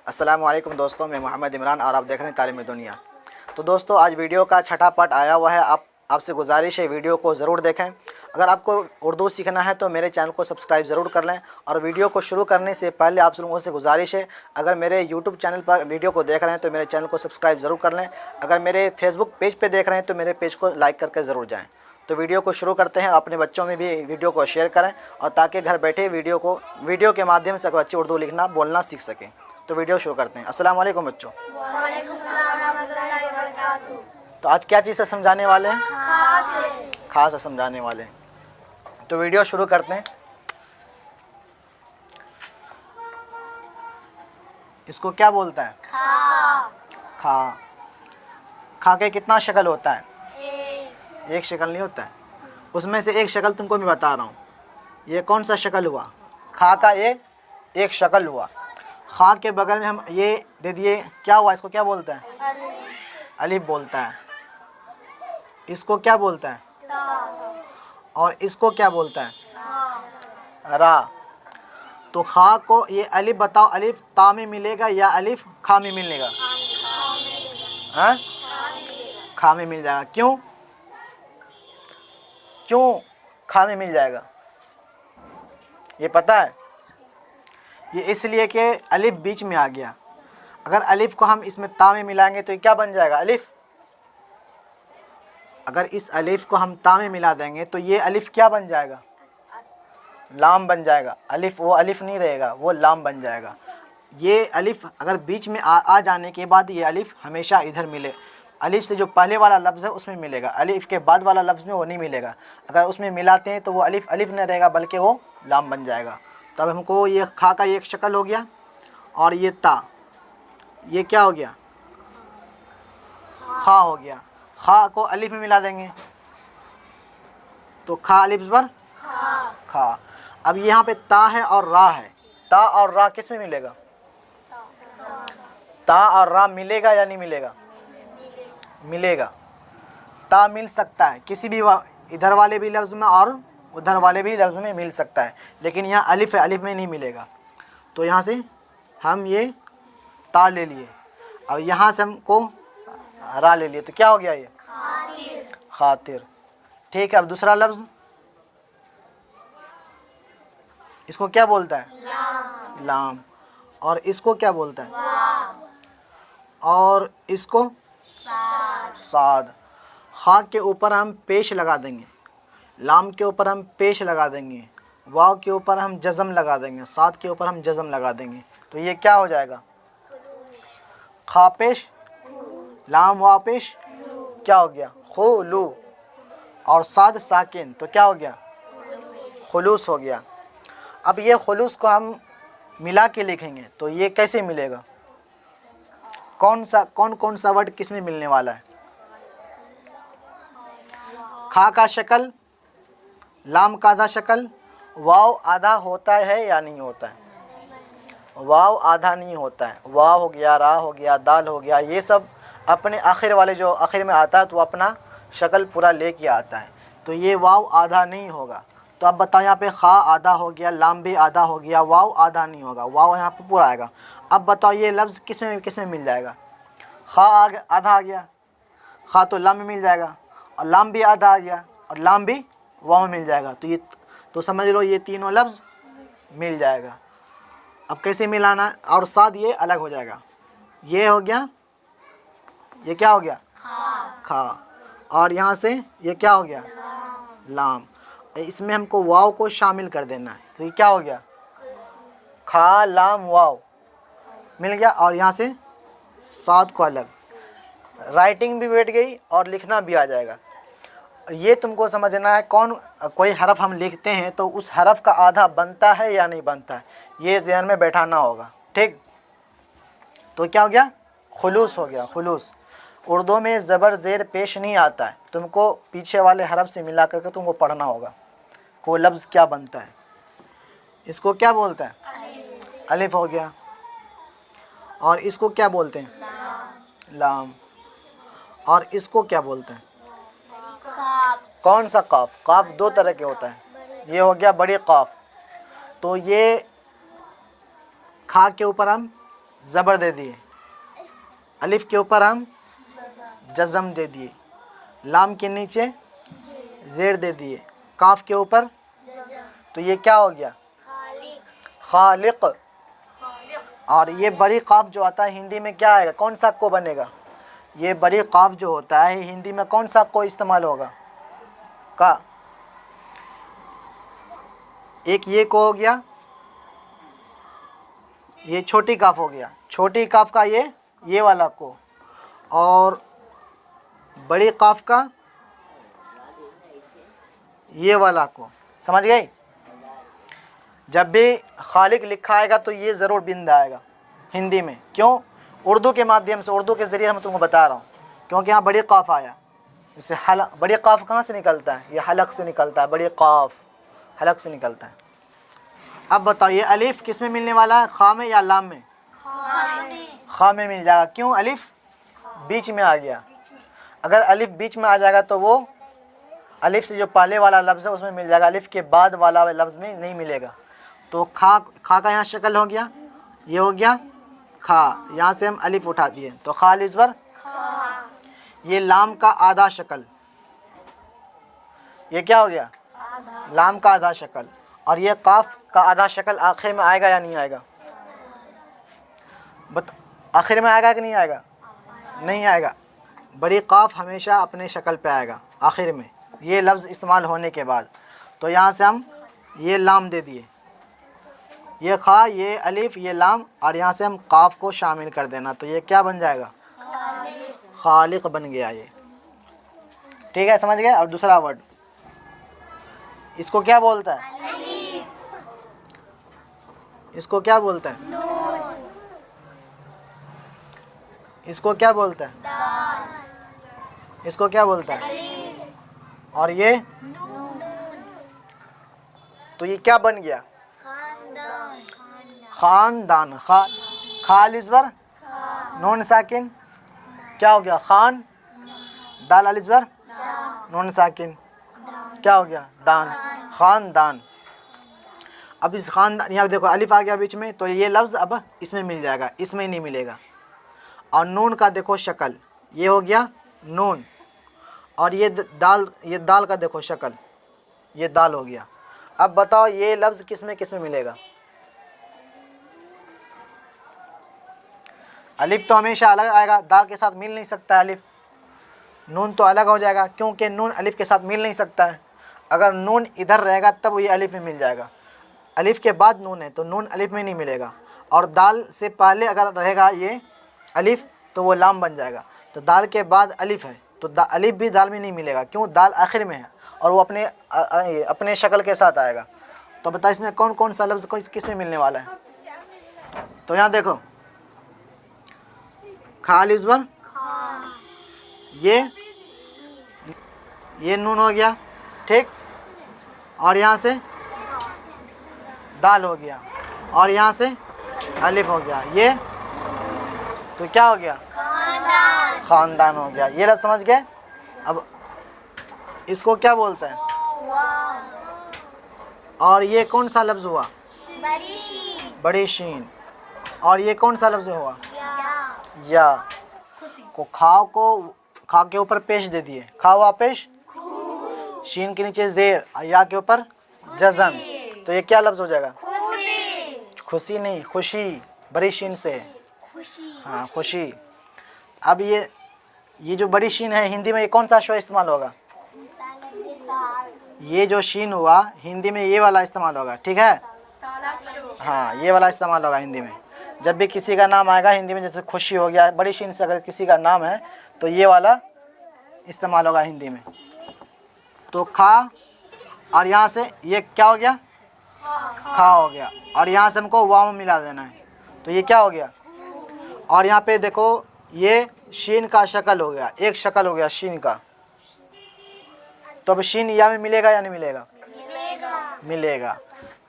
अस्सलामुअलैकुम दोस्तों, मैं मोहम्मद इमरान और आप देख रहे हैं तालीम दुनिया। तो दोस्तों, आज वीडियो का छठा पार्ट आया हुआ है। आपसे गुजारिश है वीडियो को ज़रूर देखें। अगर आपको उर्दू सीखना है तो मेरे चैनल को सब्सक्राइब ज़रूर कर लें। और वीडियो को शुरू करने से पहले आप लोगों से गुजारिश है, अगर मेरे यूट्यूब चैनल पर वीडियो को देख रहे हैं तो मेरे चैनल को सब्सक्राइब ज़रूर कर लें। अगर मेरे फेसबुक पेज पर देख रहे हैं तो मेरे पेज को लाइक करके ज़रूर जाएँ। तो वीडियो को शुरू करते हैं। अपने बच्चों में भी वीडियो को शेयर करें और ताकि घर बैठे वीडियो के माध्यम से बच्चे उर्दू लिखना बोलना सीख सकें। तो वीडियो शुरू करते हैं। अस्सलाम वालेकुम बच्चों। वालेकुम सलाम रहमतुल्लाहि व बरकातहू। तो आज क्या चीज़ से समझाने वाले हैं? खास खास से समझाने वाले हैं। तो वीडियो शुरू करते हैं। इसको क्या बोलता है? खा। खा के कितना शक्ल होता है? एक शक्ल नहीं होता है। उसमें से एक शक्ल तुमको मैं बता रहा हूँ। ये कौन सा शक्ल हुआ? खा का एक शक्ल हुआ। खा के बगल में हम ये दे दिए, क्या हुआ? इसको क्या बोलता है? अलिफ बोलता है। इसको क्या बोलता है? और इसको क्या बोलता है? रा। तो खा को ये अलिफ बताओ, अलिफ ता में मिलेगा या अलिफ खा में मिलेगा? हाँ, खा में मिल जाएगा। क्यों खा में मिल जाएगा? ये पता है? ये इसलिए कि अलिफ बीच में आ गया। अगर अलिफ को हम इसमें ता में मिलाएंगे तो ये क्या बन जाएगा? अलिफ। अगर इस अलिफ को हम ता में मिला देंगे तो ये अलिफ क्या बन जाएगा? लाम बन जाएगा। अलिफ वो अलिफ नहीं रहेगा, वो लाम बन जाएगा। ये अलिफ अगर बीच में आ जाने के बाद ये अलिफ हमेशा इधर मिले। अलिफ से जो पहले वाला लफ्ज़ है उसमें मिलेगा, अलिफ के बाद वाला लफ्ज़ में वो नहीं मिलेगा। अगर उसमें मिलाते हैं तो वो अलिफ अलिफ नहीं रहेगा बल्कि वो लाम बन जाएगा। तब हमको ये खा का एक शक्ल हो गया और ये ता, ये क्या हो गया? खा हो गया। खा को अलिफ में मिला देंगे तो खा अलिफ ज़बर खा। अब यहाँ पे ता है और रा है। ता और रा किस में मिलेगा? ता और रा मिलेगा या नहीं मिलेगा? मिलेगा। ता मिल सकता है किसी भी इधर वाले भी लफ्ज़ में और उधर वाले भी लफ्ज़ में मिल सकता है, लेकिन यहाँ अलिफ है, अलिफ में नहीं मिलेगा। तो यहाँ से हम ये ता ले लिए, अब यहाँ से हमको रा ले लिए, तो क्या हो गया? ये खातिर। ठीक है। अब दूसरा लफ्ज़, इसको क्या बोलता है? लाम। और इसको क्या बोलता है? और इसको साद। खा के ऊपर हम पेश लगा देंगे, लाम के ऊपर हम पेश लगा देंगे, वाव के ऊपर हम जज़म लगा देंगे, साद के ऊपर हम जज़म लगा देंगे। तो ये क्या हो जाएगा? खा पेश लाम वाव पेश, क्या हो गया? खुलू। और साद साकिन, तो क्या हो गया? खुलूस हो गया। अब ये खुलूस को हम मिला के लिखेंगे तो ये कैसे मिलेगा? कौन कौन सा वर्ड किस में मिलने वाला है? खा का शक्ल, लाम का आधा शक्ल, वाव आधा होता है या नहीं होता है? वाव आधा नहीं होता है। वाव हो गया, रा हो गया, दाल हो गया, ये सब अपने आखिर वाले जो आखिर में आता है तो अपना शक्ल पूरा लेके आता है। तो ये वाव आधा नहीं होगा। तो अब बताओ, यहाँ पे खा आधा हो गया, लाम भी आधा हो गया, वाव आधा नहीं होगा, वाव यहाँ पे पूरा आएगा। अब बताओ ये लफ्ज़ किस में मिल जाएगा? खा आधा आ गया, खा तो लाम में मिल जाएगा, और लाम भी आधा आ गया और लाम भी वाव में मिल जाएगा। तो ये तो समझ लो ये तीनों लफ्ज़ मिल जाएगा। अब कैसे मिलाना है? और साथ ये अलग हो जाएगा। ये हो गया, ये क्या हो गया? खा। और यहाँ से ये क्या हो गया? लाम। इसमें हमको वाव को शामिल कर देना है, तो ये क्या हो गया? खा लाम वाव मिल गया। और यहाँ से साद को अलग, राइटिंग भी बैठ गई और लिखना भी आ जाएगा। ये तुमको समझना है, कोई हरफ हम लिखते हैं तो उस हरफ का आधा बनता है या नहीं बनता है, ये ज़हन में बैठाना होगा। ठीक। तो क्या हो गया? खुलूस हो गया। खुलूस। उर्दू में ज़बर ज़ेर पेश नहीं आता है, तुमको पीछे वाले हरफ से मिला करके तुमको पढ़ना होगा को लफ्ज़ क्या बनता है। इसको क्या बोलते हैं? अलिफ हो गया। और इसको क्या बोलते हैं? लाम। और इसको क्या बोलते हैं? कौन सा काफ? काफ दो तरह के होता है। ये हो गया बड़ी काफ, तो ये खा के ऊपर हम ज़बर दे दिए, अलिफ के ऊपर हम जज़म दे दिए, लाम के नीचे ज़ेर दे दिए, काफ के ऊपर, तो ये क्या हो गया? खालिक। और ये बड़ी काफ जो आता है हिंदी में क्या आएगा? कौन सा को बनेगा? ये बड़ी काफ जो होता है हिंदी में कौन सा को इस्तेमाल होगा? का। एक ये को हो गया, ये छोटी काफ हो गया, छोटी काफ का ये वाला को, और बड़ी काफ का ये वाला को। समझ गए? जब भी खालिक लिखा आएगा तो ये ज़रूर बिंद आएगा हिंदी में। क्यों? उर्दू के माध्यम से, उर्दू के ज़रिए मैं तुमको बता रहा हूँ, क्योंकि यहाँ बड़ी काफ आया। इससे बड़ी काफ कहाँ से निकलता है? ये हलक से निकलता है, बड़ी काफ हलक से निकलता है। अब बताओ ये अलिफ किस में मिलने वाला है? खा में या लाम में? खा में मिल जाएगा। क्यों? अलिफ बीच में आ गया। अगर अलिफ बीच में आ जाएगा तो वो अलिफ से जो पहले वाला लफ्ज़ है उसमें मिल जाएगा, अलिफ के बाद वाला लफ्ज़ में नहीं मिलेगा। तो खा का यहाँ शक्ल हो गया, ये हो गया खा, यहाँ से हम अलिफ उठा दिए तो खा अलिफ बर। ये लाम का आधा शक्ल, ये क्या हो गया? लाम का आधा शक्ल। और ये काफ का आधा शक्ल आखिर में आएगा या नहीं आएगा? आखिर में आएगा कि नहीं आएगा? नहीं आएगा। बड़ी काफ हमेशा अपने शक्ल पे आएगा आखिर में, ये लफ्ज़ इस्तेमाल होने के बाद। तो यहाँ से हम ये लाम दे दिए, ये खा, ये अलिफ, ये लाम, और यहाँ से हम काफ को शामिल कर देना, तो ये क्या बन जाएगा? खालिक बन गया ये। ठीक है, समझ गए? और दूसरा वर्ड इसको क्या बोलता है? इसको क्या बोलता है? इसको क्या बोलता है? इसको क्या बोलता है? और ये तो ये क्या बन गया? खानदान। खालिजबर नून साकिन क्या हो गया? खान। दाल अलिजबर नून साकिन क्या हो गया? दान। खानदान। अब इस खानदान, यहाँ देखो अलिफ आ गया बीच में, तो ये लफ्ज़ अब इसमें मिल जाएगा, इसमें नहीं मिलेगा। और नून का देखो शक्ल, ये हो गया नून, और ये दाल का देखो शक्ल, ये दाल हो गया। अब बताओ ये लफ्ज़ किस में मिलेगा? अलिफ तो हमेशा अलग आएगा, दाल के साथ मिल नहीं सकता है अलिफ। नून तो अलग हो जाएगा, क्योंकि नून अलिफ के साथ मिल नहीं सकता है। अगर नून इधर रहेगा तब ये अलिफ में मिल जाएगा, अलिफ के बाद नून है तो नून अलिफ में नहीं मिलेगा। और दाल से पहले अगर रहेगा ये अलिफ तो वो लाम बन जाएगा। तो दाल के बाद अलिफ है तो अलिफ भी दाल में नहीं मिलेगा, क्यों? दाल आखिर में है और वो अपने शक्ल के साथ आएगा। तो बता इसमें कौन कौन सा लफ्ज़ किस में मिलने वाला है? तो यहाँ देखो खालिजबर, ये नून हो गया, ठीक, और यहाँ से दाल हो गया, और यहाँ से अलिफ हो गया, ये तो क्या हो गया? खानदान हो गया। ये लफ्ज़ समझ गए? अब इसको क्या बोलते हैं? और ये कौन सा लफ्ज़ हुआ? बड़ी शीन। और ये कौन सा लफ्ज़ हुआ? या। को खा के ऊपर पेश दे दिए, खा हुआ पेश, शीन के नीचे ज़ेर, या के ऊपर जज़म, तो ये क्या लफ्ज़ हो जाएगा? खुशी नहीं, खुशी, बड़ी शीन से। हाँ, खुशी। अब ये जो बड़ी शीन है हिंदी में ये कौन सा शो इस्तेमाल होगा? ये जो शीन हुआ हिंदी में ये वाला इस्तेमाल होगा, ठीक है? हाँ, ये वाला इस्तेमाल होगा हिंदी में। जब भी किसी का नाम आएगा हिंदी में, जैसे खुशी हो गया, बड़ी शीन से अगर किसी का नाम है तो ये वाला इस्तेमाल होगा हिंदी में। तो खा, और यहाँ से ये क्या हो गया? खा हो गया, और यहाँ से हमको वाव में मिला देना है, तो ये क्या हो गया? और यहाँ पे देखो ये शीन का शक्ल हो गया, एक शक्ल हो गया शीन का, तो अब शीन या में मिलेगा या नहीं मिलेगा? मिलेगा।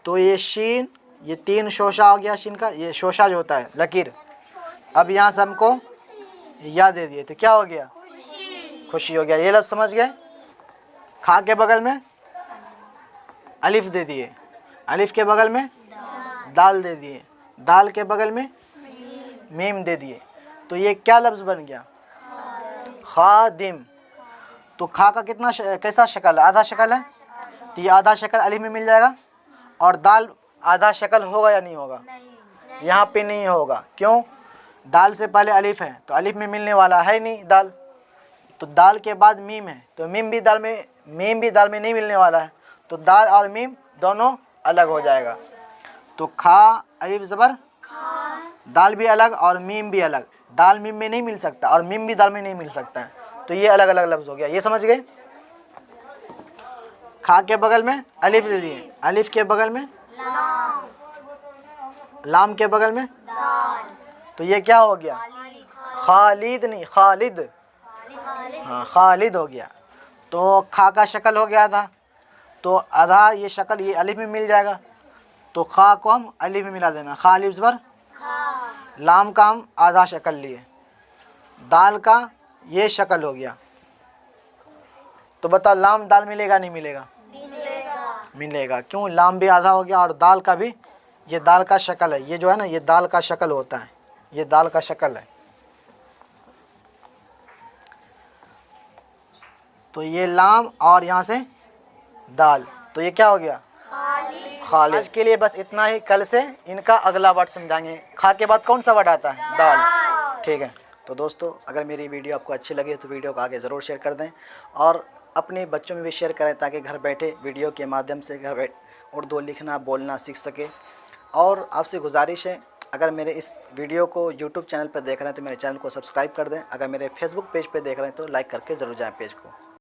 तो ये शीन, ये तीन शोशा हो गया शीन का, ये शोशा जो होता है लकीर। अब यहाँ से हमको या दे दिए तो क्या हो गया? खुशी हो गया। ये लफ्ज़ समझ गए? खा के बगल में अलिफ दे दिए, अलिफ के बगल में दाल दे दिए, दाल के बगल में मीम दे दिए, तो ये क्या लफ्ज़ बन गया? खादिम। तो खा का कितना कैसा शक्ल है? आधा शक्ल है, तो ये आधा शक्ल अलिफ में मिल जाएगा। और दाल आधा शक्ल होगा या नहीं होगा? यहाँ पे नहीं होगा। क्यों? दाल से पहले अलिफ है, तो अलिफ में मिलने वाला है नहीं दाल। तो दाल के बाद मीम है, तो मीम भी दाल में नहीं मिलने वाला है। तो दाल और मीम दोनों अलग हो जाएगा। तो खा अलिफ ज़बर, दाल भी अलग और मीम भी अलग। दाल मीम में नहीं मिल सकता और मीम भी दाल में नहीं मिल सकता है। तो ये अलग अलग लफ्ज़ हो गया। ये समझ गए? खा के बगल में अलिफ दे दिए, अलिफ के बगल में लाम के बगल में, तो ये क्या हो गया? खालिद नहीं, खालिद। हाँ, खालिद हो गया। तो खा का शक्ल हो गया आधा, तो आधा ये शक्ल ये अलिफ में मिल जाएगा। तो खा को हम अलिफ में मिला देना, खा अलिफ ज़बर। लाम का हम आधा शक्ल लिए, दाल का ये शक्ल हो गया। तो बता लाम दाल मिलेगा नहीं मिलेगा? मिलेगा। क्यों? लाम भी आधा हो गया और दाल का भी, ये दाल का शक्ल है, ये जो है ना ये दाल का शक्ल होता है, ये दाल का शक्ल है। तो ये लाम और यहाँ से दाल, तो ये क्या हो गया? खालिद। आज के लिए बस इतना ही। कल से इनका अगला वर्ड समझाएंगे। खा के बाद कौन सा वर्ड आता है? दाल। ठीक है। तो दोस्तों, अगर मेरी वीडियो आपको अच्छी लगे तो वीडियो को आगे ज़रूर शेयर कर दें और अपने बच्चों में भी शेयर करें, ताकि घर बैठे वीडियो के माध्यम से घर बैठे उर्दू लिखना बोलना सीख सके। और आपसे गुजारिश है, अगर मेरे इस वीडियो को यूट्यूब चैनल पर देख रहे हैं तो मेरे चैनल को सब्सक्राइब कर दें। अगर मेरे फेसबुक पेज पर देख रहे हैं तो लाइक करके ज़रूर जाएँ पेज को।